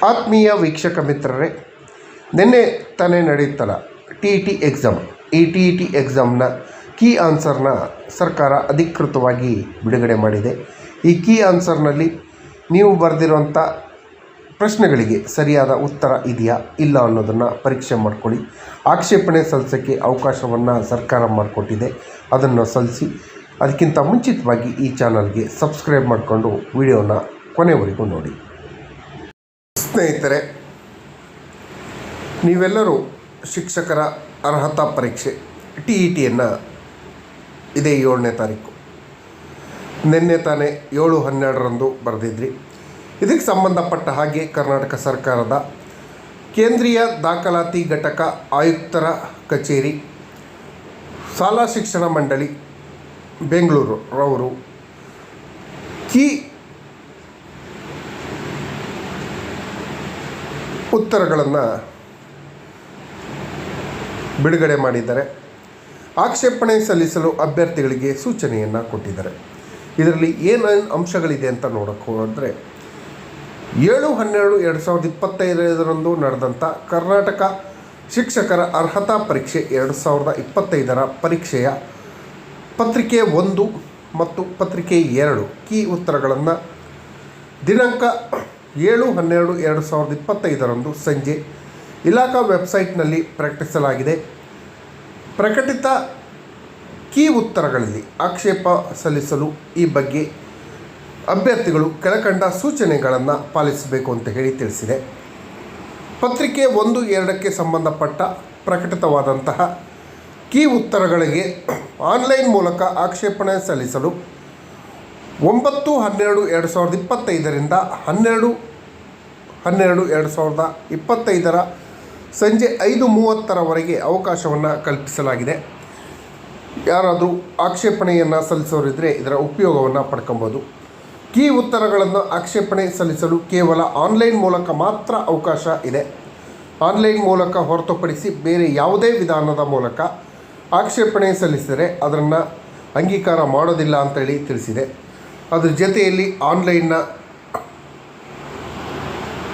ಆತ್ಮೀಯ ವೀಕ್ಷಕ ಮಿತ್ರರೇ, ನಿನ್ನೆ ತಾನೇ ನಡೆಯುತ್ತಲ್ಲ ಟಿ ಎಕ್ಸಾಮ್, ಈ ಟಿ ಎಕ್ಸಾಮ್ನ ಕೀ ಆನ್ಸರ್ನ ಸರ್ಕಾರ ಅಧಿಕೃತವಾಗಿ ಬಿಡುಗಡೆ ಮಾಡಿದೆ. ಈ ಕೀ ಆನ್ಸರ್ನಲ್ಲಿ ನೀವು ಬರೆದಿರುವಂಥ ಪ್ರಶ್ನೆಗಳಿಗೆ ಸರಿಯಾದ ಉತ್ತರ ಇದೆಯಾ ಇಲ್ಲ ಅನ್ನೋದನ್ನು ಪರೀಕ್ಷೆ ಮಾಡ್ಕೊಳ್ಳಿ. ಆಕ್ಷೇಪಣೆ ಸಲ್ಲಿಸೋಕ್ಕೆ ಅವಕಾಶವನ್ನು ಸರ್ಕಾರ ಮಾಡಿಕೊಟ್ಟಿದೆ, ಅದನ್ನು ಸಲ್ಲಿಸಿ. ಅದಕ್ಕಿಂತ ಮುಂಚಿತವಾಗಿ ಈ ಚಾನಲ್ಗೆ ಸಬ್ಸ್ಕ್ರೈಬ್ ಮಾಡಿಕೊಂಡು ವಿಡಿಯೋನ ಕೊನೆವರೆಗೂ ನೋಡಿ. ಸ್ನೇಹಿತರೆ, ನೀವೆಲ್ಲರೂ ಶಿಕ್ಷಕರ ಅರ್ಹತಾ ಪರೀಕ್ಷೆ ಟಿಯನ್ನು ಇದೇ 7ನೇ ತಾರೀಕು ನಿನ್ನೆ ತಾನೇ 7/12 ಬರೆದಿದ್ರಿ. ಇದಕ್ಕೆ ಸಂಬಂಧಪಟ್ಟ ಹಾಗೆ ಕರ್ನಾಟಕ ಸರ್ಕಾರದ ಕೇಂದ್ರೀಯ ದಾಖಲಾತಿ ಘಟಕ ಆಯುಕ್ತರ ಕಚೇರಿ, ಶಾಲಾ ಶಿಕ್ಷಣ ಮಂಡಳಿ ಬೆಂಗಳೂರು ರವರು ಕೀ ಉತ್ತರಗಳನ್ನು ಬಿಡುಗಡೆ ಮಾಡಿದ್ದಾರೆ. ಆಕ್ಷೇಪಣೆ ಸಲ್ಲಿಸಲು ಅಭ್ಯರ್ಥಿಗಳಿಗೆ ಸೂಚನೆಯನ್ನು ಕೊಟ್ಟಿದ್ದಾರೆ. ಇದರಲ್ಲಿ ಏನು ಅಂಶಗಳಿದೆ ಅಂತ ನೋಡೋಕ್ಕೆ ಹೋದರೆ 7/12/2025 ನಡೆದಂಥ ಕರ್ನಾಟಕ ಶಿಕ್ಷಕರ ಅರ್ಹತಾ ಪರೀಕ್ಷೆ 2025 ಪರೀಕ್ಷೆಯ ಪತ್ರಿಕೆ 1 ಮತ್ತು ಪತ್ರಿಕೆ 2 ಕೀ ಉತ್ತರಗಳನ್ನು ದಿನಾಂಕ 7/12/2025 ಸಂಜೆ ಇಲಾಖಾ ವೆಬ್ಸೈಟ್ನಲ್ಲಿ ಪ್ರಕಟಿಸಲಾಗಿದೆ. ಪ್ರಕಟಿತ ಕೀ ಉತ್ತರಗಳಲ್ಲಿ ಆಕ್ಷೇಪ ಸಲ್ಲಿಸಲು ಈ ಬಗ್ಗೆ ಅಭ್ಯರ್ಥಿಗಳು ಕೆಳಕಂಡ ಸೂಚನೆಗಳನ್ನು ಪಾಲಿಸಬೇಕು ಅಂತ ಹೇಳಿ ತಿಳಿಸಿದೆ. ಪತ್ರಿಕೆ 1-2ಕ್ಕೆ ಸಂಬಂಧಪಟ್ಟ ಪ್ರಕಟಿತವಾದಂತಹ ಕೀ ಉತ್ತರಗಳಿಗೆ ಆನ್ಲೈನ್ ಮೂಲಕ ಆಕ್ಷೇಪಣೆ ಸಲ್ಲಿಸಲು 9/12/2025 12/12/2025 ಸಂಜೆ 5:30 ಅವಕಾಶವನ್ನು ಕಲ್ಪಿಸಲಾಗಿದೆ. ಯಾರಾದರೂ ಆಕ್ಷೇಪಣೆಯನ್ನು ಸಲ್ಲಿಸೋರಿದ್ದರೆ ಇದರ ಉಪಯೋಗವನ್ನು ಪಡ್ಕೊಬೋದು. ಕೀ ಉತ್ತರಗಳನ್ನು ಆಕ್ಷೇಪಣೆ ಸಲ್ಲಿಸಲು ಕೇವಲ ಆನ್ಲೈನ್ ಮೂಲಕ ಮಾತ್ರ ಅವಕಾಶ ಇದೆ. ಆನ್ಲೈನ್ ಮೂಲಕ ಹೊರತುಪಡಿಸಿ ಬೇರೆ ಯಾವುದೇ ವಿಧಾನದ ಮೂಲಕ ಆಕ್ಷೇಪಣೆ ಸಲ್ಲಿಸಿದರೆ ಅದನ್ನು ಅಂಗೀಕಾರ ಮಾಡೋದಿಲ್ಲ ಅಂತೇಳಿ ತಿಳಿಸಿದೆ. ಅದ್ರ ಜೊತೆಯಲ್ಲಿ ಆನ್ಲೈನ್ನ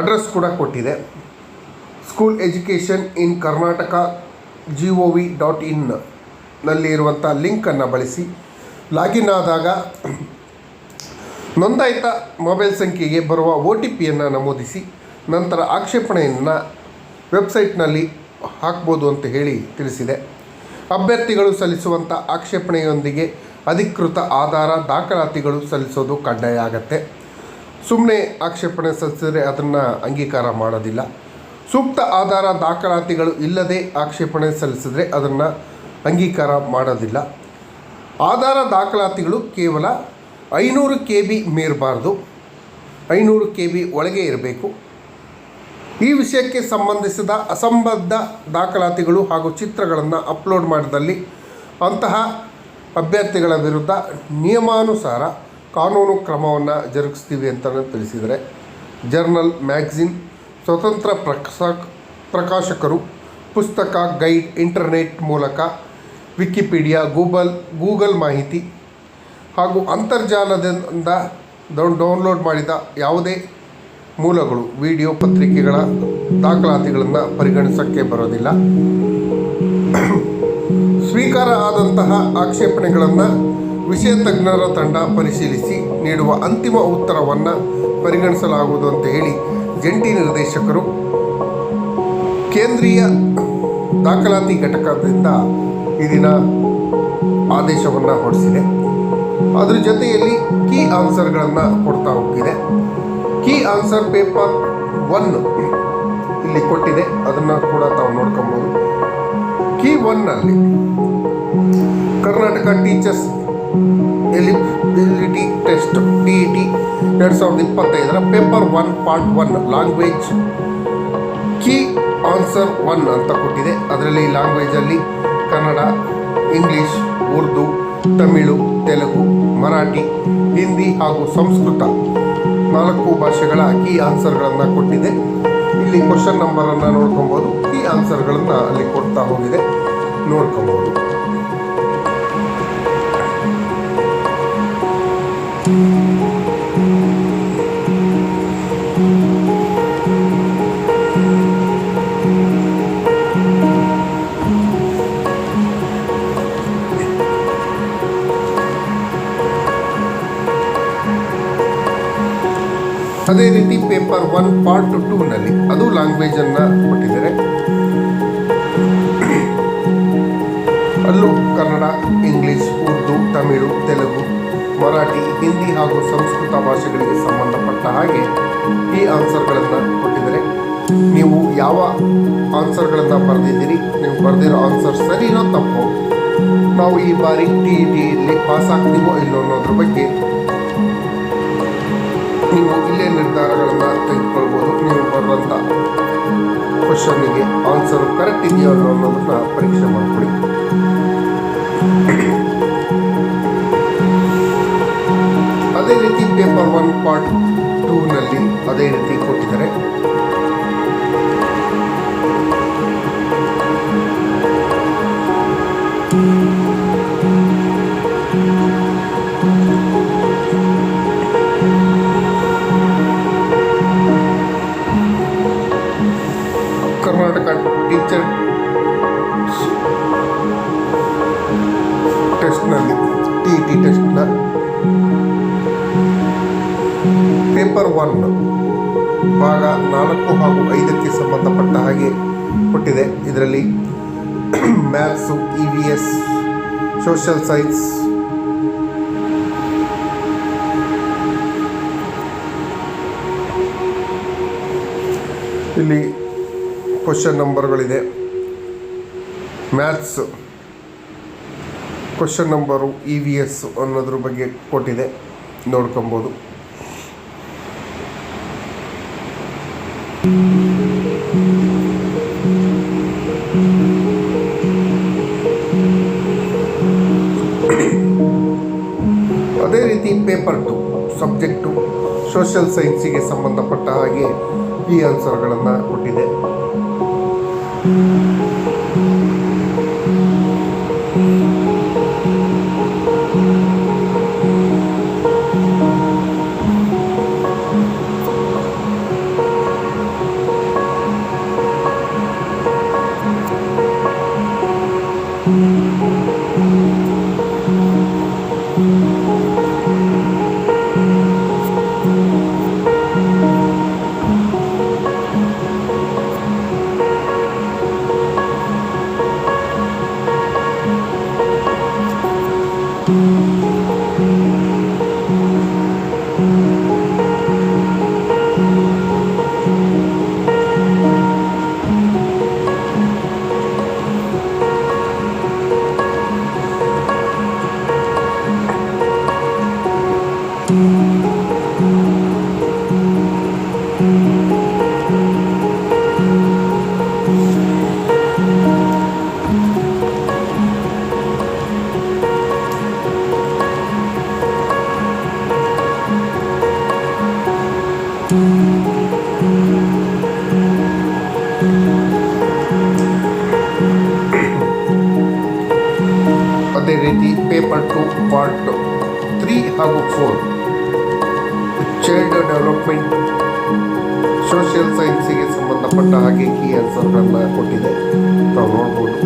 ಅಡ್ರೆಸ್ ಕೂಡ ಕೊಟ್ಟಿದೆ. School education in Karnataka gov.in ನಲ್ಲಿ ಇರುವಂಥ ಲಿಂಕನ್ನು ಬಳಸಿ ಲಾಗಿನ್ ಆದಾಗ ನೋಂದಾಯಿತ ಮೊಬೈಲ್ ಸಂಖ್ಯೆಗೆ ಬರುವ OTPಯನ್ನು ನಮೂದಿಸಿ ನಂತರ ಆಕ್ಷೇಪಣೆಯನ್ನು ವೆಬ್ಸೈಟ್ನಲ್ಲಿ ಹಾಕ್ಬೋದು ಅಂತ ಹೇಳಿ ತಿಳಿಸಿದೆ. ಅಭ್ಯರ್ಥಿಗಳು ಸಲ್ಲಿಸುವಂಥ ಆಕ್ಷೇಪಣೆಯೊಂದಿಗೆ ಅಧಿಕೃತ ಆಧಾರ ದಾಖಲಾತಿಗಳು ಸಲ್ಲಿಸೋದು ಕಡ್ಡಾಯ ಆಗತ್ತೆ. ಸುಮ್ಮನೆ ಆಕ್ಷೇಪಣೆ ಸಲ್ಲಿಸಿದರೆ ಅದನ್ನು ಅಂಗೀಕಾರ ಮಾಡೋದಿಲ್ಲ. ಸೂಕ್ತ ಆಧಾರ ದಾಖಲಾತಿಗಳು ಇಲ್ಲದೆ ಆಕ್ಷೇಪಣೆ ಸಲ್ಲಿಸಿದರೆ ಅದನ್ನು ಅಂಗೀಕಾರ ಮಾಡೋದಿಲ್ಲ. ಆಧಾರ ದಾಖಲಾತಿಗಳು ಕೇವಲ 500 KB ಮೀರಬಾರ್ದು, 500 KB ಒಳಗೆ ಇರಬೇಕು. ಈ ವಿಷಯಕ್ಕೆ ಸಂಬಂಧಿಸಿದ ಅಸಂಬದ್ಧ ದಾಖಲಾತಿಗಳು ಹಾಗೂ ಚಿತ್ರಗಳನ್ನು ಅಪ್ಲೋಡ್ ಮಾಡಿದಲ್ಲಿ ಅಂತಹ ಅಭ್ಯರ್ಥಿಗಳ ವಿರುದ್ಧ ನಿಯಮಾನುಸಾರ ಕಾನೂನು ಕ್ರಮವನ್ನು ಜರುಗಿಸ್ತೀವಿ ಅಂತಲೇ ತಿಳಿಸಿದರೆ. ಜರ್ನಲ್, ಮ್ಯಾಗಝಿನ್, ಸ್ವತಂತ್ರ ಪ್ರಕಾಶಕರು, ಪುಸ್ತಕ, ಗೈಡ್, ಇಂಟರ್ನೆಟ್ ಮೂಲಕ, ವಿಕಿಪೀಡಿಯಾ, ಗೂಗಲ್ ಮಾಹಿತಿ ಹಾಗೂ ಅಂತರ್ಜಾಲದಿಂದ ಡೌನ್ಲೋಡ್ ಮಾಡಿದ ಯಾವುದೇ ಮೂಲಗಳು, ವಿಡಿಯೋ, ಪತ್ರಿಕೆಗಳ ದಾಖಲಾತಿಗಳನ್ನು ಪರಿಗಣಿಸೋಕ್ಕೆ ಬರೋದಿಲ್ಲ. ಸ್ವೀಕಾರ ಆದಂತಹ ಆಕ್ಷೇಪಣೆಗಳನ್ನು ವಿಷಯ ತಜ್ಞರ ತಂಡ ಪರಿಶೀಲಿಸಿ ನೀಡುವ ಅಂತಿಮ ಉತ್ತರವನ್ನು ಪರಿಗಣಿಸಲಾಗುವುದು ಅಂತ ಹೇಳಿ ಜಂಟಿ ನಿರ್ದೇಶಕರು ಕೇಂದ್ರೀಯ ದಾಖಲಾತಿ ಘಟಕದಿಂದ ಈ ದಿನ ಆದೇಶವನ್ನು ಹೊರಡಿಸಿದೆ. ಅದರ ಜೊತೆಯಲ್ಲಿ ಕೀ ಆನ್ಸರ್ಗಳನ್ನು ಕೊಡ್ತಾ ಹೋಗಿದೆ. ಕೀ ಆನ್ಸರ್ ಪೇಪರ್ 1 ಇಲ್ಲಿ ಕೊಟ್ಟಿದೆ, ಅದನ್ನು ಕೂಡ ತಾವು ನೋಡ್ಕೊಬೋದು. ಕೀ 1ನಲ್ಲಿ Karnataka teachers eligibility test TET 2025 paper 1 part 1 language key answer 1 ಅಂತ ಕೊಟ್ಟಿದೆ. ಅದರಲ್ಲಿ ಲ್ಯಾಂಗ್ವೇಜಲ್ಲಿ ಕನ್ನಡ, ಇಂಗ್ಲೀಷ್, ಉರ್ದು, ತಮಿಳು, ತೆಲುಗು, ಮರಾಠಿ, ಹಿಂದಿ ಹಾಗೂ ಸಂಸ್ಕೃತ 4 ಭಾಷೆಗಳ ಕೀ ಆನ್ಸರ್ಗಳನ್ನು ಕೊಟ್ಟಿದೆ. ಇಲ್ಲಿ ಕ್ವಶನ್ ನಂಬರನ್ನು ನೋಡ್ಕೊಬೋದು. ಕೀ ಆನ್ಸರ್ಗಳನ್ನು ಅಲ್ಲಿ ಕೊಡ್ತಾ ಹೋಗಿದೆ, ನೋಡ್ಕೊಬೋದು. ಅದೇ ರೀತಿ ಪೇಪರ್ 1 ಪಾರ್ಟ್ 2ನಲ್ಲಿ ಅದು ಲ್ಯಾಂಗ್ವೇಜನ್ನು ಕೊಟ್ಟಿದ್ದಾರೆ. ಅಲ್ಲೂ ಕನ್ನಡ, ಇಂಗ್ಲಿಷ್, ಉರ್ದು, ತಮಿಳು, ತೆಲುಗು, ಮರಾಠಿ, ಹಿಂದಿ ಹಾಗೂ ಸಂಸ್ಕೃತ ಭಾಷೆಗಳಿಗೆ ಸಂಬಂಧಪಟ್ಟ ಹಾಗೆ ಈ ಆನ್ಸರ್ಗಳನ್ನು ಕೊಟ್ಟಿದ್ದಾರೆ. ನೀವು ಯಾವ ಆನ್ಸರ್ಗಳನ್ನು ಬರೆದಿದ್ದೀರಿ, ನೀವು ಬರೆದಿರೋ ಆನ್ಸರ್ ಸರಿನೋ ತಪ್ಪು, ನಾವು ಈ ಬಾರಿ TETಯಲ್ಲಿ ಪಾಸ್ ಆಗ್ತೀವೋ ಇಲ್ಲೋ ಅನ್ನೋದ್ರ ಬಗ್ಗೆ ನೀವು ಇಲ್ಲೇ ನಿರ್ಧಾರಗಳನ್ನು ತೆಗೆದುಕೊಳ್ಬೋದು. ನೀವು ಬರೆದಂಥ ಕ್ವಶನ್ನಿಗೆ ಆನ್ಸರು ಕರೆಕ್ಟ್ ಇದೆಯೋ ಅಲ್ಲೋ ಅನ್ನೋದನ್ನ ಪರೀಕ್ಷೆ ಮಾಡಿಕೊಡಿ. ಅದೇ ರೀತಿ ಪೇಪರ್ 1 ಪಾರ್ಟ್ 2ನಲ್ಲಿ ಅದೇ ರೀತಿ ಕೊಟ್ಟಿದ್ದಾರೆ. ಕರ್ನಾಟಕ ಟೀಚರ್ ಟೆಸ್ಟ್ನಲ್ಲಿ TET ಟೆಸ್ಟ್ನ ಪೇಪರ್ 1 ಭಾಗ 4 ಹಾಗೂ 5ಕ್ಕೆ ಸಂಬಂಧಪಟ್ಟ ಹಾಗೆ ಕೊಟ್ಟಿದೆ. ಇದರಲ್ಲಿ ಮ್ಯಾಥ್ಸು, EVS, ಸೋಷಿಯಲ್ ಸೈನ್ಸ್, ಇಲ್ಲಿ ಕ್ವಶನ್ ನಂಬರ್ಗಳಿದೆ. ಮ್ಯಾಥ್ಸ್ ಕ್ವಶನ್ ನಂಬರು EVS ಅನ್ನೋದ್ರ ಬಗ್ಗೆ ಕೊಟ್ಟಿದೆ, ನೋಡ್ಕೊಬೋದು. ಅದೇ ರೀತಿ ಪೇಪರ್ 2 ಸಬ್ಜೆಕ್ಟು ಸೋಷಿಯಲ್ ಸೈನ್ಸಿಗೆ ಸಂಬಂಧಪಟ್ಟ ಹಾಗೆ ಈ ಆನ್ಸರ್ಗಳನ್ನು ಕೊಟ್ಟಿದೆ. ಅದೇ ರೀತಿ ಪೇಪರ್ 2 ಪಾರ್ಟ್ 3 ಹಾಗೂ 4 ಚೈಲ್ಡ್ ಡೆವಲಪ್ಮೆಂಟ್ ಸೋಷಿಯಲ್ ಸೈನ್ಸಿಗೆ ಸಂಬಂಧಪಟ್ಟ ಹಾಗೆ ಕೀ ಆನ್ಸರ್ಗಳನ್ನು ಕೊಟ್ಟಿದೆ, ನಾವು ನೋಡ್ಬೋದು.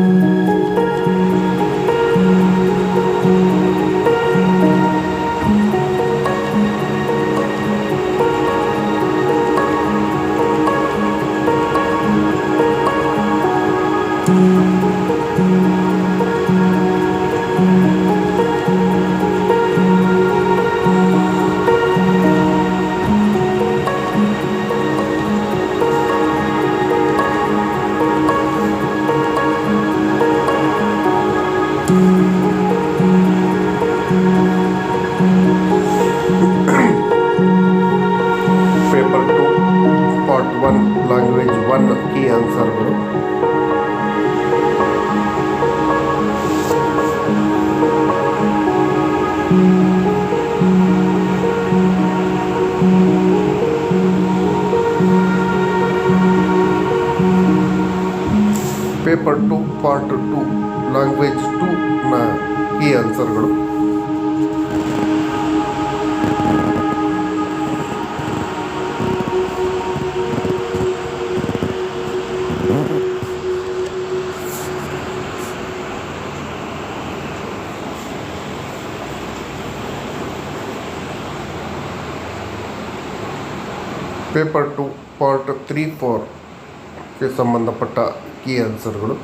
ಪೇಪರ್ 2 ಪಾರ್ಟ್ 1 ಲ್ಯಾಂಗ್ವೇಜ್ 1 ಕೀ ಆನ್ಸರ್ಗಳು. ಪೇಪರ್ 2 ಪಾರ್ಟ್ 2 ಲ್ಯಾಂಗ್ವೇಜ್ 2ನ ಕೀ ಆನ್ಸರ್ಗಳು. ಪೇಪರ್ 2 ಪಾರ್ಟ್ 3-4ಗೆ ಸಂಬಂಧಪಟ್ಟ ಕೀ ಆನ್ಸರ್ಗಳು